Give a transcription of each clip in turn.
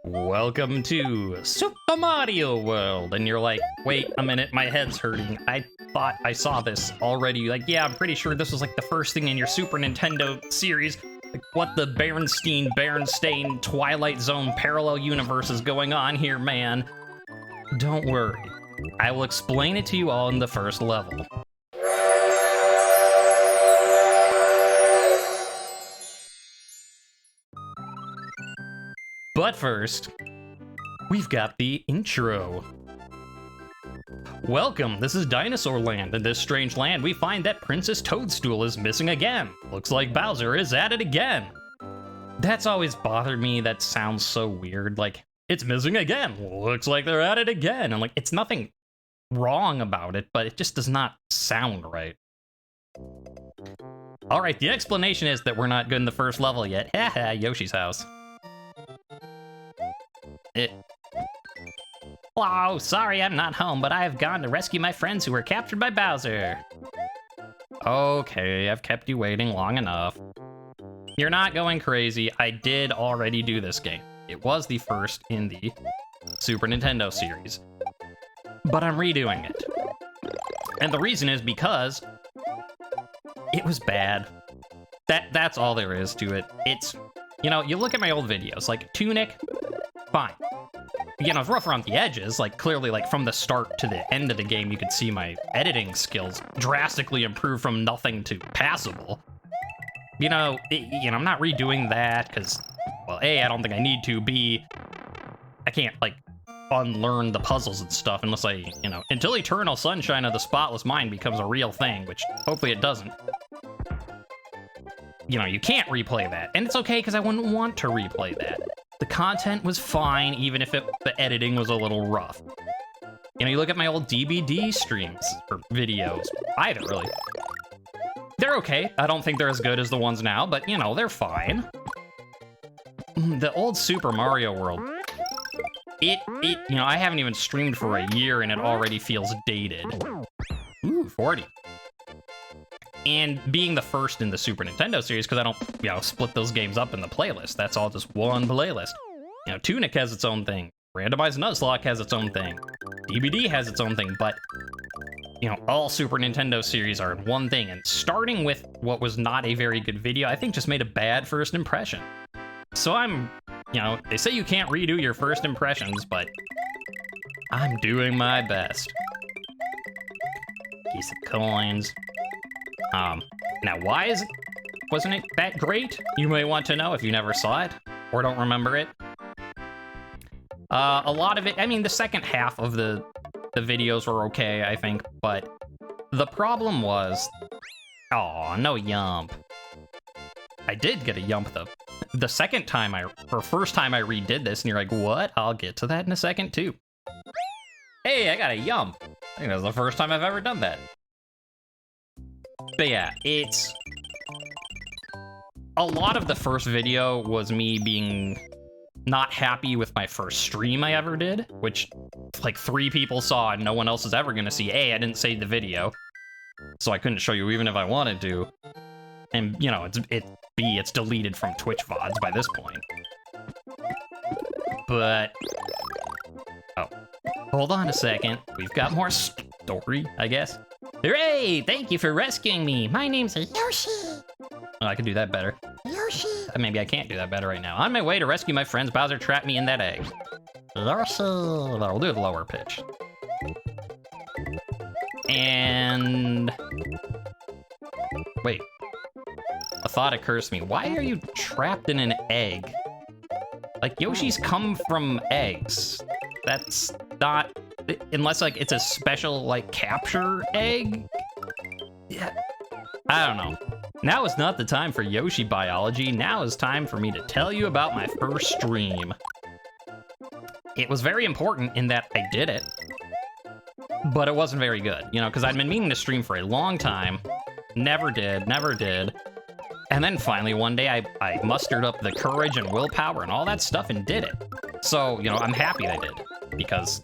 Welcome to Super Mario World. And you're like, wait a minute, my head's hurting. I thought I saw this already. Like, yeah, I'm pretty sure this was like the first thing in your Super Nintendo series. Like, what the Berenstain Twilight Zone parallel universe is going on here, man? Don't worry. I will explain it to you all in the first level. But first, we've got the intro. Welcome, this is Dinosaur Land. In this strange land, we find that Princess Toadstool is missing again. Looks like Bowser is at it again. That's always bothered me. That sounds so weird. Like, it's missing again. Looks like they're at it again. And like, it's nothing wrong about it, but it just does not sound right. All right, the explanation is that we're not good in the first level yet. Haha, Yoshi's house. Hello, sorry I'm not home, but I have gone to rescue my friends who were captured by Bowser. Okay, I've kept you waiting long enough. You're not going crazy. I did already do this game. It was the first in the Super Nintendo series. But I'm redoing it. And the reason is because it was bad. That's all there is to it. It's, you know, you look at my old videos, like Tunic, fine. You know, it's rough around the edges, like clearly like from the start to the end of the game, you could see my editing skills drastically improve from nothing to passable. You know, I'm not redoing that because, well, A, I don't think I need to, B, I can't like unlearn the puzzles and stuff unless I, you know, until Eternal Sunshine of the Spotless Mind becomes a real thing, which hopefully it doesn't. You know, you can't replay that, and it's okay because I wouldn't want to replay that. The content was fine, even if the editing was a little rough. You know, you look at my old DBD streams, or videos, either, really. They're okay. I don't think they're as good as the ones now, but, you know, they're fine. The old Super Mario World, you know, I haven't even streamed for a year, and it already feels dated. Ooh, 40. And being the first in the Super Nintendo series, because I don't, you know, split those games up in the playlist. That's all just one playlist. You know, Tunic has its own thing. Randomized Nuzlocke has its own thing. DBD has its own thing, but, you know, all Super Nintendo series are one thing. And starting with what was not a very good video, I think just made a bad first impression. So I'm, you know, they say you can't redo your first impressions, but I'm doing my best. Piece of coins. Now why wasn't it that great? You may want to know if you never saw it or don't remember it. A lot of it, I mean, the second half of the videos were okay, I think, but the problem was, oh, no yump. I did get a yump though. The second time first time I redid this, and you're like, what? I'll get to that in a second too. Hey, I got a yump. I think that's the first time I've ever done that. But yeah, it's... A lot of the first video was me being not happy with my first stream I ever did, which like 3 people saw and no one else is ever gonna see. A, I didn't save the video, so I couldn't show you even if I wanted to. And, you know, B, it's deleted from Twitch VODs by this point. But... Oh. Hold on a second. We've got more story, I guess. Hooray! Thank you for rescuing me. My name's Yoshi. Oh, I could do that better. Yoshi. Maybe I can't do that better right now. On my way to rescue my friends, Bowser trapped me in that egg. Yoshi. We'll do a lower pitch. And... Wait. A thought occurs to me. Why are you trapped in an egg? Like, Yoshi's come from eggs. That's not... Unless, like, it's a special, like, capture egg? Yeah. I don't know. Now is not the time for Yoshi biology. Now is time for me to tell you about my first stream. It was very important in that I did it. But it wasn't very good, you know, because I'd been meaning to stream for a long time. Never did. And then finally, one day, I mustered up the courage and willpower and all that stuff and did it. So, you know, I'm happy I did. Because...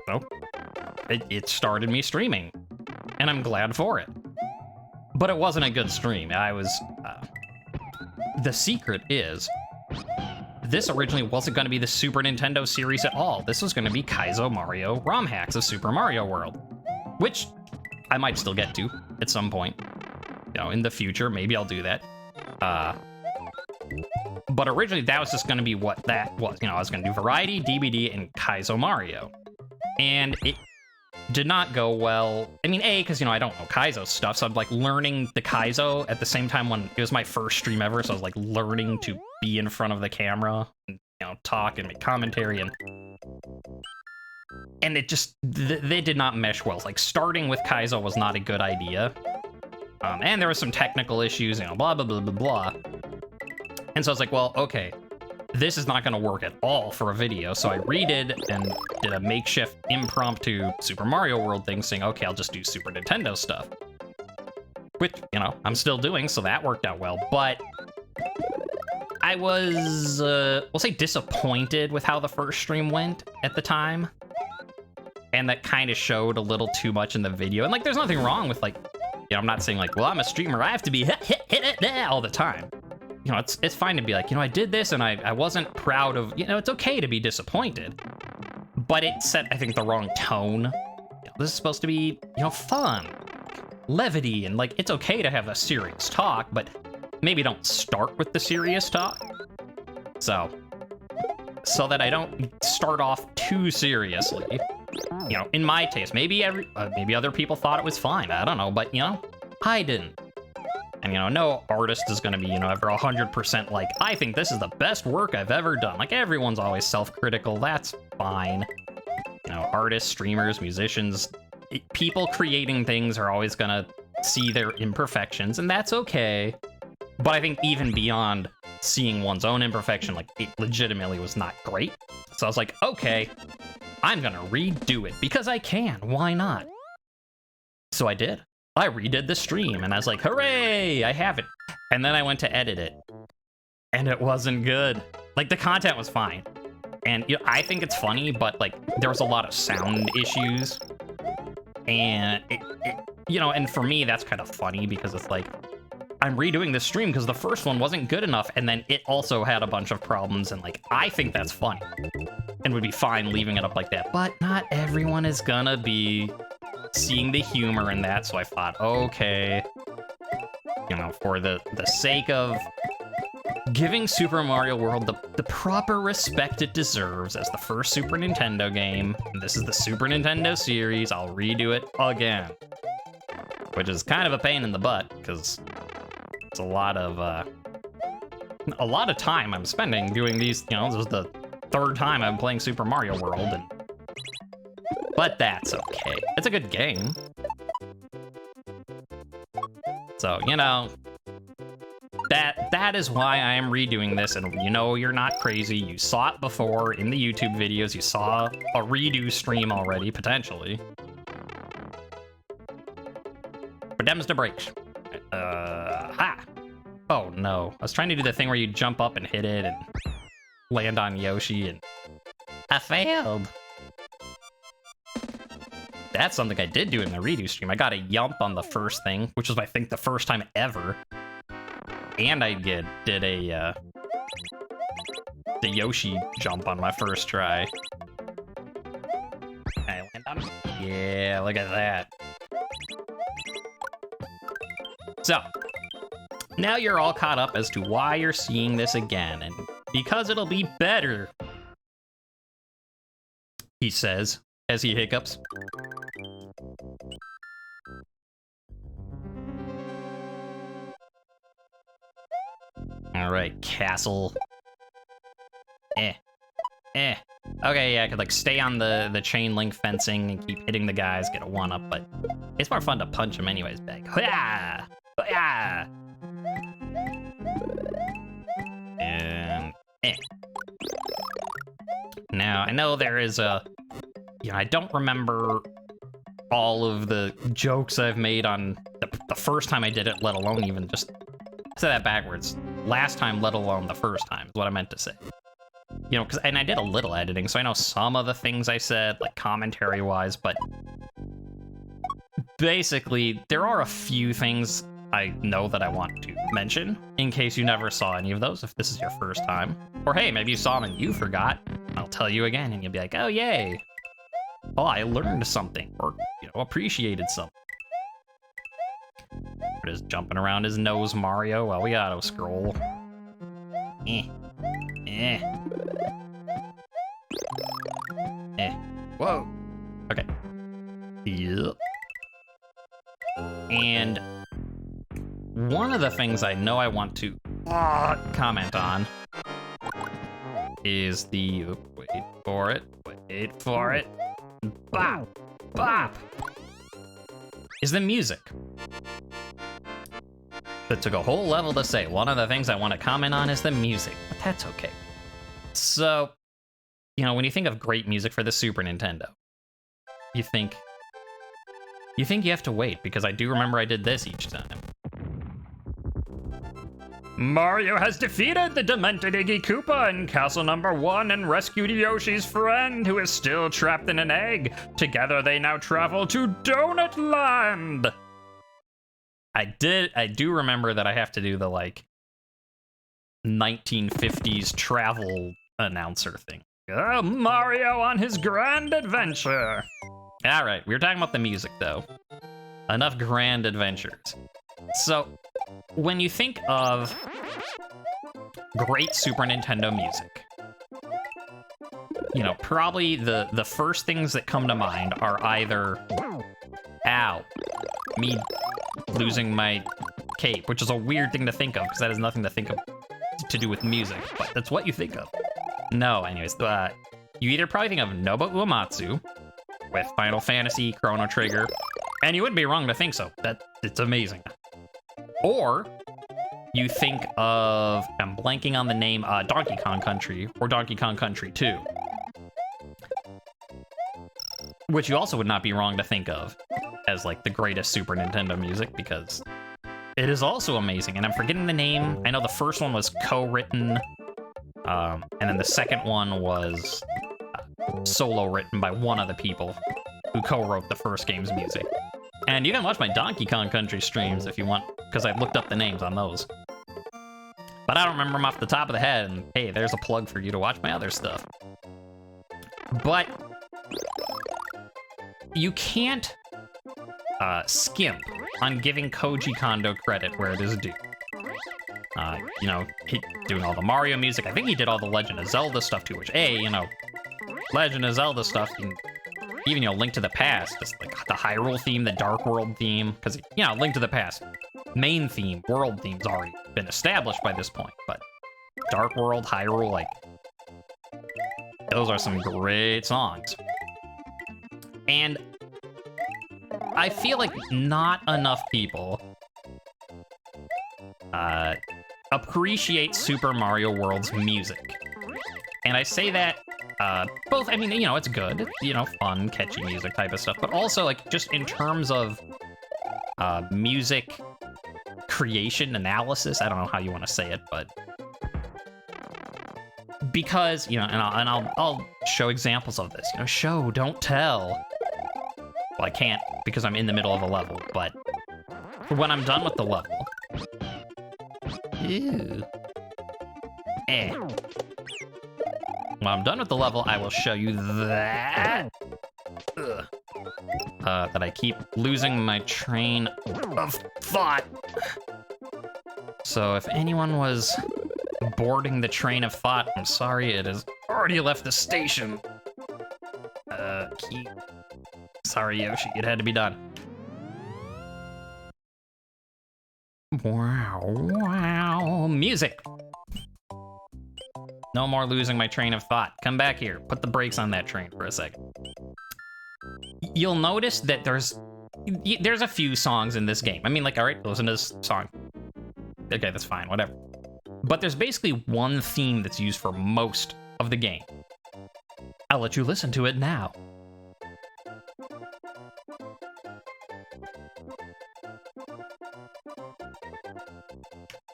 Well, it started me streaming, and I'm glad for it. But it wasn't a good stream. I was, the secret is, this originally wasn't going to be the Super Nintendo series at all. This was going to be Kaizo Mario ROM hacks of Super Mario World, which I might still get to at some point. You know, in the future, maybe I'll do that. But originally, that was just going to be what that was. You know, I was going to do Variety, DBD, and Kaizo Mario. And it did not go well. I mean, A, because, you know, I don't know Kaizo stuff, so I'm, like, learning the Kaizo at the same time when it was my first stream ever, so I was, like, learning to be in front of the camera and, you know, talk and make commentary, and it just, they did not mesh well. Like, starting with Kaizo was not a good idea. And there were some technical issues, you know, blah, blah, blah, blah, blah. And so I was like, well, okay, this is not going to work at all for a video. So I redid and did a makeshift impromptu Super Mario World thing saying, okay, I'll just do Super Nintendo stuff. Which, you know, I'm still doing, so that worked out well. But I was, we'll say, disappointed with how the first stream went at the time. And that kind of showed a little too much in the video. And, like, there's nothing wrong with, like, you know, I'm not saying, like, well, I'm a streamer, I have to be hit all the time. You know, it's fine to be like, you know, I did this and I wasn't proud of, you know, it's okay to be disappointed. But it set, I think, the wrong tone. You know, this is supposed to be, you know, fun, levity, and, like, it's okay to have a serious talk, but maybe don't start with the serious talk. So that I don't start off too seriously. You know, in my taste, maybe maybe other people thought it was fine. I don't know, but, you know, I didn't. And, you know, no artist is going to be, you know, ever 100% like, I think this is the best work I've ever done. Like, everyone's always self-critical. That's fine. You know, artists, streamers, musicians, people creating things are always going to see their imperfections, and that's okay. But I think even beyond seeing one's own imperfection, like, it legitimately was not great. So I was like, okay, I'm going to redo it because I can. Why not? So I did. I redid the stream, and I was like, hooray, I have it. And then I went to edit it, and it wasn't good. Like, the content was fine. And, you know, I think it's funny, but, like, there was a lot of sound issues. And, you know, and for me, that's kind of funny because it's like, I'm redoing this stream because the first one wasn't good enough, and then it also had a bunch of problems, and, like, I think that's funny. And would be fine leaving it up like that. But not everyone is gonna be seeing the humor in that, so I thought, okay, you know, for the sake of giving Super Mario World the proper respect it deserves as the first Super Nintendo game, and this is the Super Nintendo series, I'll redo it again. Which is kind of a pain in the butt, because it's a lot of time I'm spending doing these, you know, this is the third time I'm playing Super Mario World, but that's okay. It's a good game. So, you know, that is why I am redoing this, and you know you're not crazy. You saw it before in the YouTube videos. You saw a redo stream already, potentially. But them's the breaks. Ha! Oh no. I was trying to do the thing where you jump up and hit it and land on Yoshi, and I failed. That's something I did do in the redo stream. I got a yump on the first thing, which was, I think, the first time ever. And I did a the Yoshi jump on my first try. I land on it. Yeah, look at that. So, now you're all caught up as to why you're seeing this again, and because it'll be better, he says, as he hiccups. Alright, castle. Okay, yeah, I could, like, stay on the chain link fencing and keep hitting the guys, get a 1-up, but it's more fun to punch them anyways back. Hoo-yah! Hoo-yah! And, Now, I know there is a... You know, I don't remember all of the jokes I've made on the first time I did it, let alone even just... Say that backwards. Last time, let alone the first time, is what I meant to say. You know, and I did a little editing, so I know some of the things I said, like commentary-wise, but basically, there are a few things I know that I want to mention in case you never saw any of those, if this is your first time. Or hey, maybe you saw them and you forgot. I'll tell you again and you'll be like, oh, yay. Oh, I learned something or, appreciated something. We're just jumping around his nose, Mario, while we auto-scroll. Whoa. Okay. Yep. And one of the things I know I want to comment on is the... Wait for it. Bop! Bop! Is the music. It took a whole level to say. One of the things I want to comment on is the music, but that's okay. So, when you think of great music for the Super Nintendo, you think you have to wait, because I do remember I did this each time. Mario has defeated the demented Iggy Koopa in Castle Number 1 and rescued Yoshi's friend, who is still trapped in an egg. Together they now travel to Donut Land. I do remember that I have to do the, 1950s travel announcer thing. Oh, Mario on his grand adventure. All right, we were talking about the music, though. Enough grand adventures. So, when you think of great Super Nintendo music, probably the first things that come to mind are either, ow, me losing my cape, which is a weird thing to think of, because that has nothing to do with music, but that's what you think of. No, anyways, you either probably think of Nobuo Uematsu with Final Fantasy, Chrono Trigger, and you wouldn't be wrong to think so. It's amazing. Or you think of, I'm blanking on the name, Donkey Kong Country, or Donkey Kong Country 2. Which you also would not be wrong to think of as, the greatest Super Nintendo music, because it is also amazing. And I'm forgetting the name. I know the first one was co-written, and then the second one was solo written by one of the people who co-wrote the first game's music. And you can watch my Donkey Kong Country streams if you want, because I looked up the names on those. But I don't remember them off the top of the head, and hey, there's a plug for you to watch my other stuff. But you can't skimp on giving Koji Kondo credit where it is due. He doing all the Mario music. I think he did all the Legend of Zelda stuff too, which, Legend of Zelda stuff, even, Link to the Past, just the Hyrule theme, the Dark World theme, because, Link to the Past, main theme, world theme's already been established by this point, but Dark World, Hyrule, those are some great songs. And I feel like not enough people appreciate Super Mario World's music. And I say that both, it's good, fun, catchy music type of stuff, but also, just in terms of music creation analysis, I don't know how you want to say it, but because, and I'll show examples of this, show, don't tell. Well, I can't because I'm in the middle of a level, but when I'm done with the level, when I'm done with the level, I will show you that that I keep losing my train of thought. So if anyone was boarding the train of thought, I'm sorry, it has already left the station. Sorry, Yoshi, it had to be done. Wow, music. No more losing my train of thought. Come back here. Put the brakes on that train for a second. You'll notice that there's a few songs in this game. All right, listen to this song. Okay, that's fine, whatever. But there's basically one theme that's used for most of the game. I'll let you listen to it now.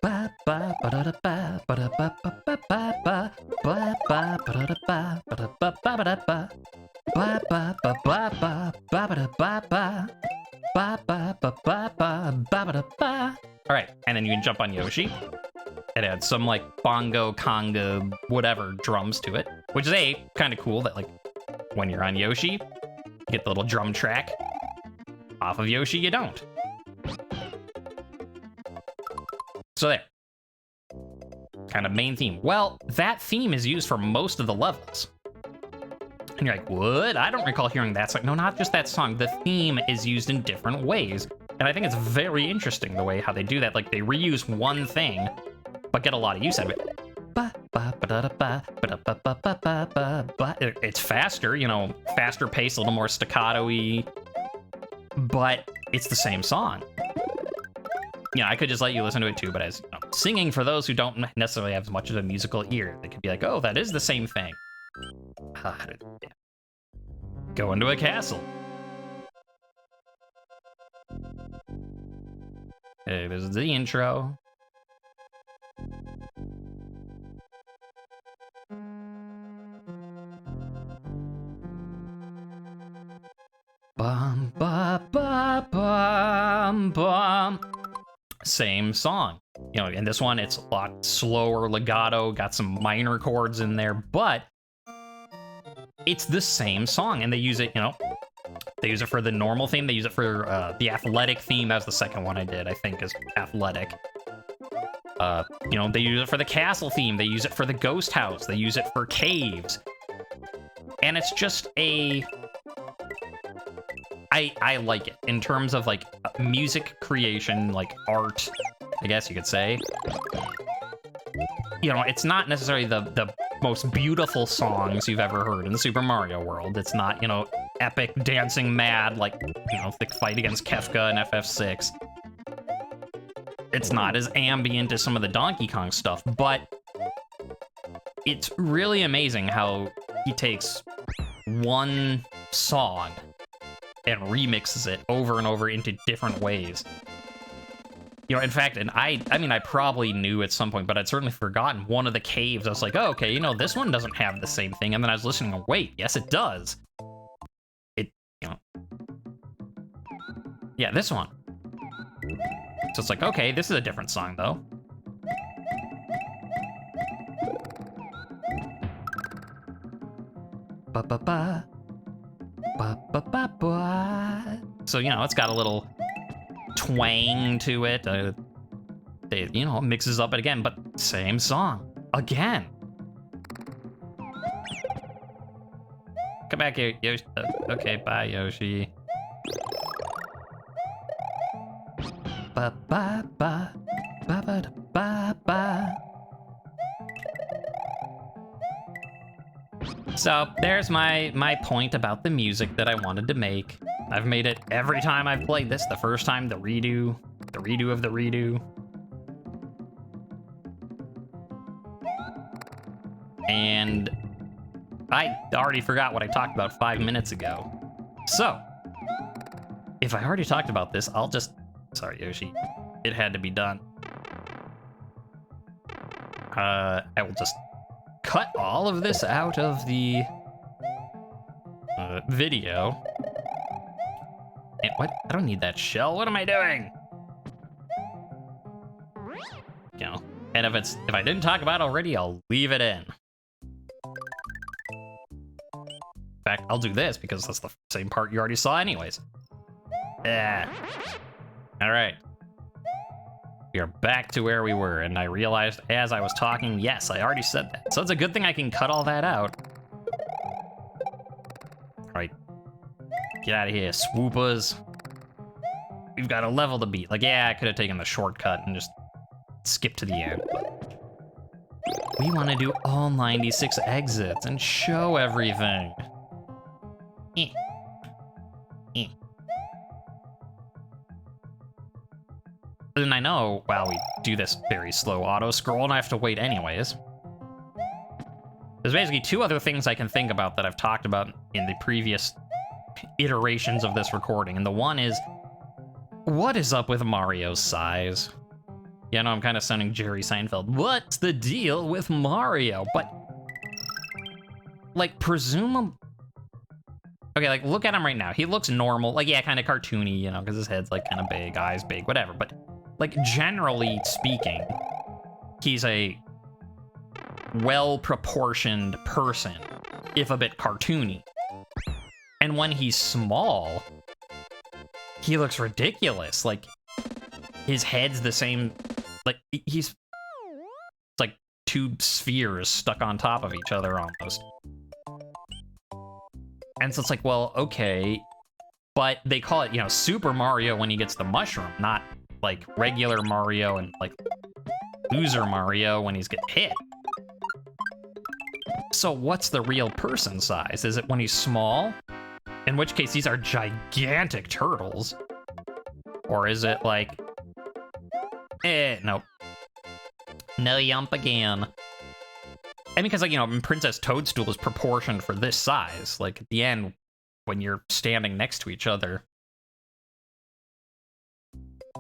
Ba ba ba da ba ba da ba ba ba ba ba ba ba ba da ba ba da ba ba da ba ba ba ba ba ba ba ba da ba ba ba ba ba ba ba ba ba da ba. jump on Yoshi. It had some like bongo, conga, whatever drums to it, which is kind of cool that like when you're on Yoshi, you get the little drum track. Off of Yoshi, you don't. So there. Kind of main theme. Well, that theme is used for most of the levels. And you're like, what? I don't recall hearing that song. No, not just that song. The theme is used in different ways. And I think it's very interesting the way how they do that. Like, they reuse one thing, but get a lot of use out of it. It's faster, you know, faster pace, a little more staccato-y, but it's the same song. You know, I could just let you listen to it too, but as you know, singing, for those who don't necessarily have as much of a musical ear, they could be like, oh, that is the same thing. Go into a castle. Okay, this is the intro. Bum, ba, ba, bum, bum. Same song. You know, in this one, it's a lot slower, legato, got some minor chords in there, but it's the same song, and they use it, you know, they use it for the normal theme, they use it for the athletic theme. That was the second one I did, I think, is athletic. You know, they use it for the castle theme, they use it for the ghost house, they use it for caves. And it's just I like it in terms of like music creation, like art, I guess you could say. You know, it's not necessarily the most beautiful songs you've ever heard in the Super Mario world. It's not, you know, epic dancing mad like, you know, the fight against Kefka and FF6. It's not as ambient as some of the Donkey Kong stuff, but it's really amazing how he takes one song and remixes it over and over into different ways. You know, in fact, and I mean, I probably knew at some point, but I'd certainly forgotten one of the caves. I was like, oh, okay, you know, this one doesn't have the same thing. And then I was listening and wait, yes, it does. It, you know. Yeah, this one. So it's like, okay, this is a different song, though. Ba-ba-ba. Ba-ba-ba-ba. So, you know, it's got a little twang to it. You know, mixes up it again, but same song. Again. Come back here, Yoshi. Okay, bye, Yoshi. Ba-ba-ba. Ba-ba-da-ba-ba. So there's my point about the music that I wanted to make. I've made it every time I've played this. The first time, the redo of the redo. And I already forgot what I talked about 5 minutes ago. So, if I already talked about this, I'll just... Sorry, Yoshi. It had to be done. I will just cut all of this out of the video. And what? I don't need that shell. What am I doing? You know, and if I didn't talk about it already, I'll leave it in. In fact, I'll do this because that's the same part you already saw anyways. Yeah. All right. We are back to where we were, and I realized as I was talking, yes, I already said that. So it's a good thing I can cut all that out. All right. Get out of here, swoopers. We've got a level to beat. Like, yeah, I could have taken the shortcut and just skipped to the end, but we want to do all 96 exits and show everything. And I know, while we do this very slow auto-scroll, and I have to wait anyways. There's basically two other things I can think about that I've talked about in the previous iterations of this recording. And the one is, what is up with Mario's size? Yeah, no, I'm kind of sounding Jerry Seinfeld. What's the deal with Mario? But, like, presumably... Okay, like, look at him right now. He looks normal. Like, yeah, kind of cartoony, you know, because his head's, like, kind of big, eyes big, whatever. But like, generally speaking, he's a well-proportioned person, if a bit cartoony. And when he's small, he looks ridiculous. Like, his head's the same, like, he's like two spheres stuck on top of each other almost. And so it's like, well, okay, but they call it, you know, Super Mario when he gets the mushroom, not like regular Mario and like loser Mario when he's getting hit. So what's the real person size? Is it when he's small? In which case these are gigantic turtles. Or is it like, nope. No yump again. And because, like, you know, Princess Toadstool is proportioned for this size. Like, at the end, when you're standing next to each other.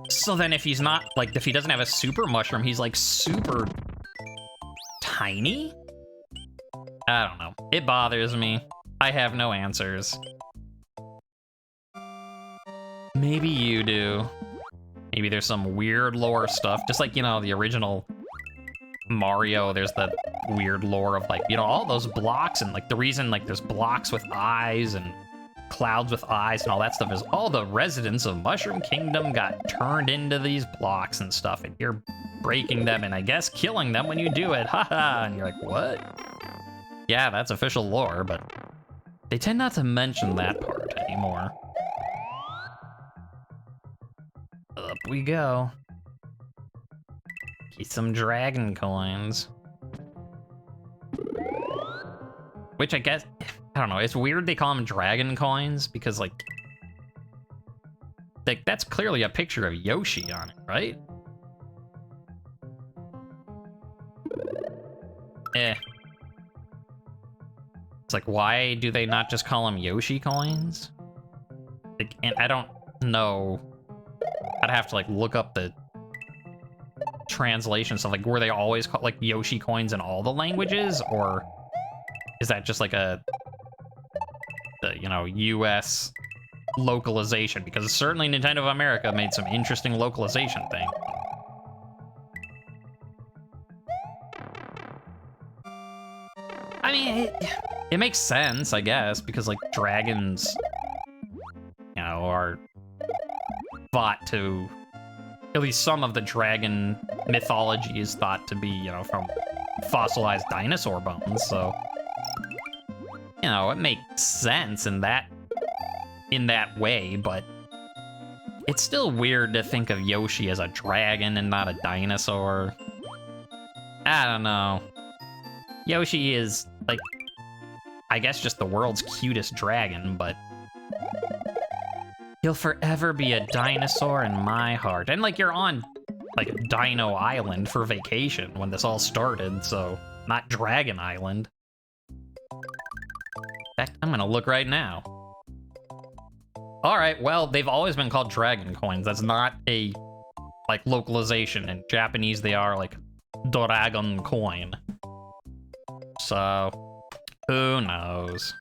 So then if he's not, like, if he doesn't have a super mushroom, he's, like, super tiny? I don't know. It bothers me. I have no answers. Maybe you do. Maybe there's some weird lore stuff. Just like, you know, the original Mario, there's the weird lore of, like, you know, all those blocks, and like the reason, like, there's blocks with eyes and clouds with eyes and all that stuff is all the residents of Mushroom Kingdom got turned into these blocks and stuff, and you're breaking them and I guess killing them when you do it. Haha. And you're like, what? Yeah, that's official lore, but they tend not to mention that part anymore. Up we go. Get some dragon coins. Which I guess, I don't know, it's weird they call them dragon coins because, like that's clearly a picture of Yoshi on it, right? It's like, why do they not just call them Yoshi coins? Like, and I don't know. I'd have to, like, look up the translation stuff. Like, were they always called, like, Yoshi coins in all the languages? Or is that just, like, the, you know, US localization? Because certainly Nintendo of America made some interesting localization thing. I mean, it makes sense, I guess, because, like, dragons, you know, are thought to, at least some of the dragon mythology is thought to be, you know, from fossilized dinosaur bones, so, you know, it makes sense in that way, but it's still weird to think of Yoshi as a dragon and not a dinosaur. I don't know. Yoshi is, like, I guess just the world's cutest dragon, but he'll forever be a dinosaur in my heart. And, like, you're on, like, Dino Island for vacation when this all started, so not Dragon Island. In fact, I'm gonna look right now. All right, well, they've always been called dragon coins. That's not a, like, localization. In Japanese, they are, like, dragon coin. So, who knows?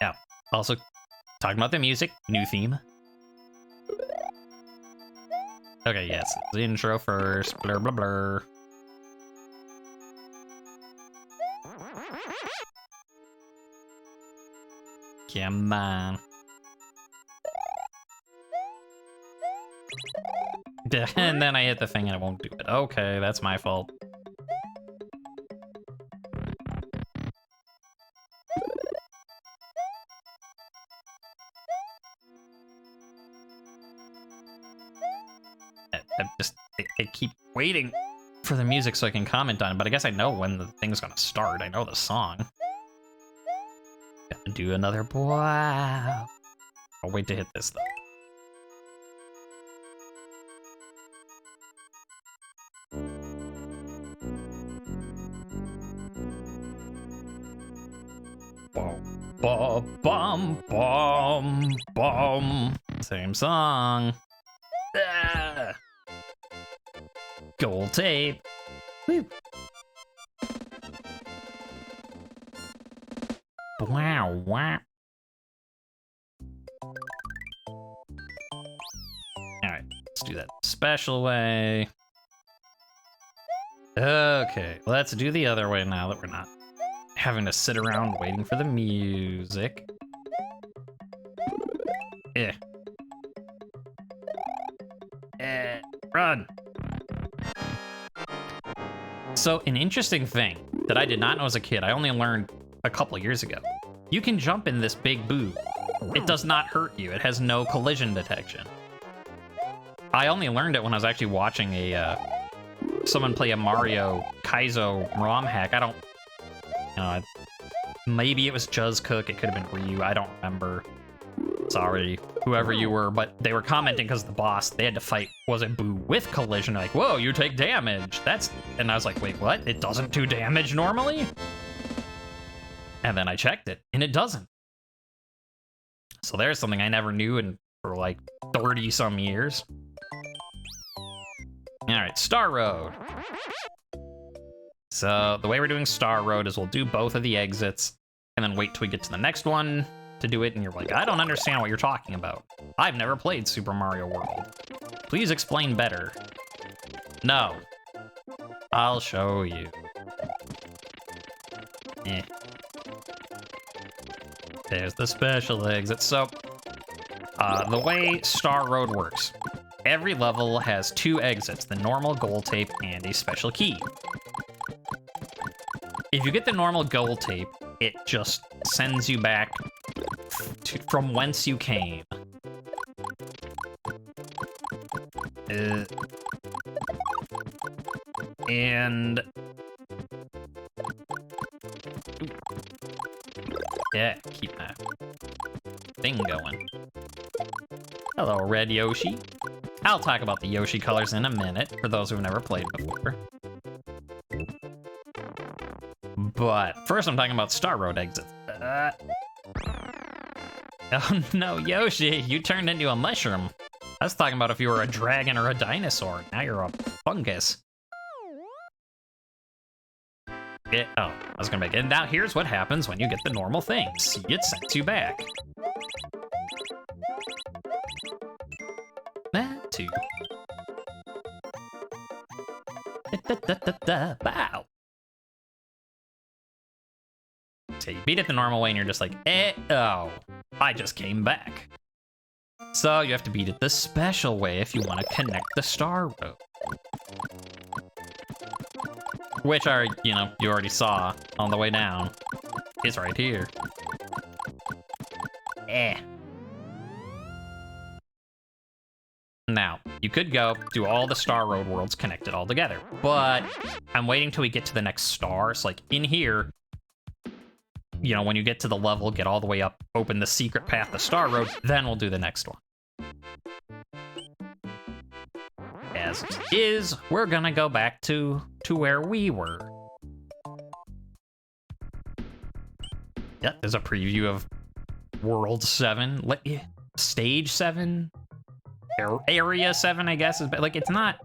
Yeah, also, talking about the music, new theme. Okay, yes, the intro first, blur, blur, blur. Come on. And then I hit the thing and it won't do it. Okay, that's my fault. I keep waiting for the music so I can comment on it, but I guess I know when the thing's gonna start. I know the song. Gotta do another wow. I'll wait to hit this though. Bum, bum, bum, bum. Same song. Ah. Gold tape. Woo. Wow, wow. special way. Okay, let's do the other way now that we're not having to sit around waiting for the music. Run! So, an interesting thing that I did not know as a kid, I only learned a couple years ago. You can jump in this big booth. It does not hurt you. It has no collision detection. I only learned it when I was actually watching someone play a Mario Kaizo ROM hack. I don't, maybe it was Juz Cook. It could have been Ryu. I don't remember. Sorry, whoever you were, but they were commenting because the boss, they had to fight, was it Boo with collision? Like, whoa, you take damage. And I was like, wait, what? It doesn't do damage normally? And then I checked it, and it doesn't. So there's something I never knew for like 30 some years. All right, Star Road. So the way we're doing Star Road is we'll do both of the exits and then wait till we get to the next one to do it, and you're like, I don't understand what you're talking about. I've never played Super Mario World. Please explain better. No. I'll show you. There's the special exit. So, the way Star Road works, every level has 2 exits, the normal gold tape and a special key. If you get the normal gold tape, it just sends you back from whence you came. And yeah, keep that thing going. Hello, Red Yoshi. I'll talk about the Yoshi colors in a minute, for those who've never played before. But first I'm talking about Star Road exits. Oh no, Yoshi, you turned into a mushroom. I was talking about if you were a dragon or a dinosaur. Now you're a fungus. I was gonna make it. And now here's what happens when you get the normal things. It sends you back. That too. Wow. So you beat it the normal way and you're just like, oh, I just came back. So you have to beat it the special way if you want to connect the Star Road. Which are, you already saw on the way down. It's right here. Now, you could go do all the Star Road worlds connected all together, but I'm waiting till we get to the next star. So like in here, when you get to the level, get all the way up, open the secret path to Star Road, then we'll do the next one. As is, we're gonna go back to where we were. Yep, there's a preview of World 7, Stage 7, Area 7, I guess. But like, it's not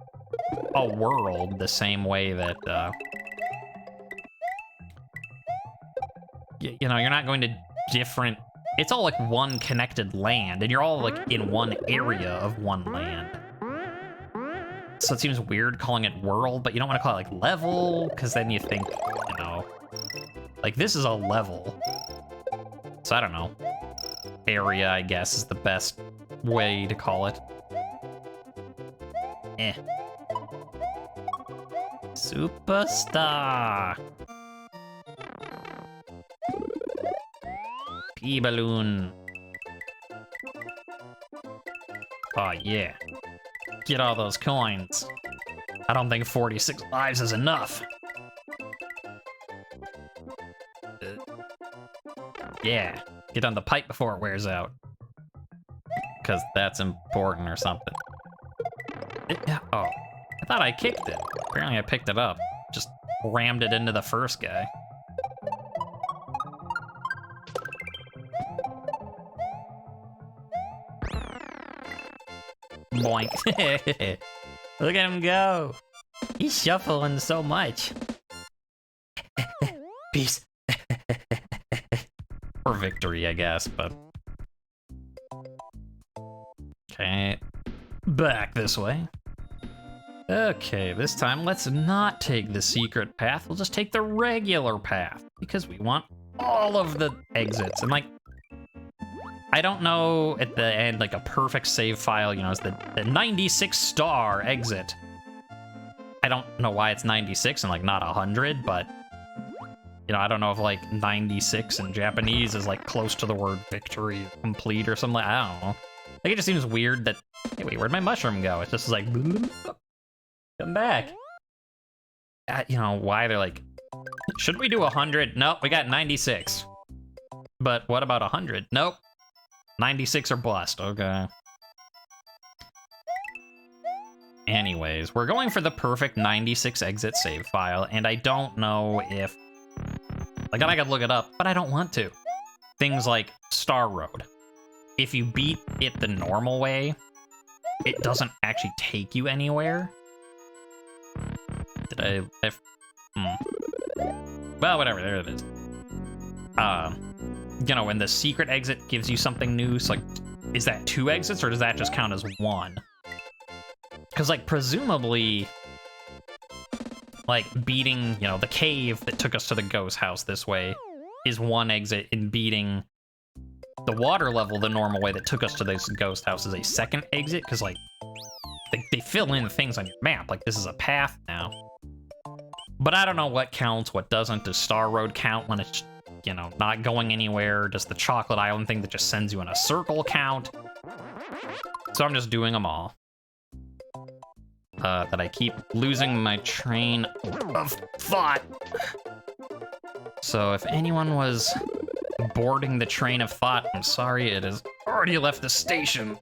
a world the same way that, you're not going to different... It's all like one connected land, and you're all like in one area of one land. So it seems weird calling it world, but you don't want to call it like level, because then you think, like this is a level. So I don't know. Area, I guess, is the best way to call it. Superstar. P-balloon. Oh yeah. Get all those coins. I don't think 46 lives is enough. Yeah, get on the pipe before it wears out. Because that's important or something. Oh, I thought I kicked it. Apparently I picked it up. Just rammed it into the first guy. Boink. Look at him go. He's shuffling so much. Peace. Or victory, I guess, but... Okay. Back this way. Okay, this time let's not take the secret path. We'll just take the regular path because we want all of the exits. And like, I don't know at the end, like a perfect save file, you know, is the 96 star exit. I don't know why it's 96 and like not 100, but you know, I don't know if like 96 in Japanese is like close to the word victory complete or something. I don't know. Like, it just seems weird that, hey, wait, where'd my mushroom go? It's just like, come back. You know, why they're like, should we do 100? Nope, we got 96. But what about 100? Nope. 96 or bust, okay. Anyways, we're going for the perfect 96 exit save file, and I don't know if... Like, I could look it up, but I don't want to. Things like Star Road. If you beat it the normal way, it doesn't actually take you anywhere. Well, whatever, there it is. You know, when the secret exit gives you something new, so like, is that 2 exits or does that just count as 1? Because like, presumably, like beating, you know, the cave that took us to the ghost house this way is 1 exit, and beating the water level the normal way that took us to this ghost house is a 2nd exit, because like, they fill in things on your map, like this is a path now. But I don't know what counts, what doesn't. Does Star Road count when it's, you know, not going anywhere? Does the Chocolate Island thing that just sends you in a circle count? So I'm just doing them all. That I keep losing my train of thought. So if anyone was boarding the train of thought, I'm sorry, it has already left the station.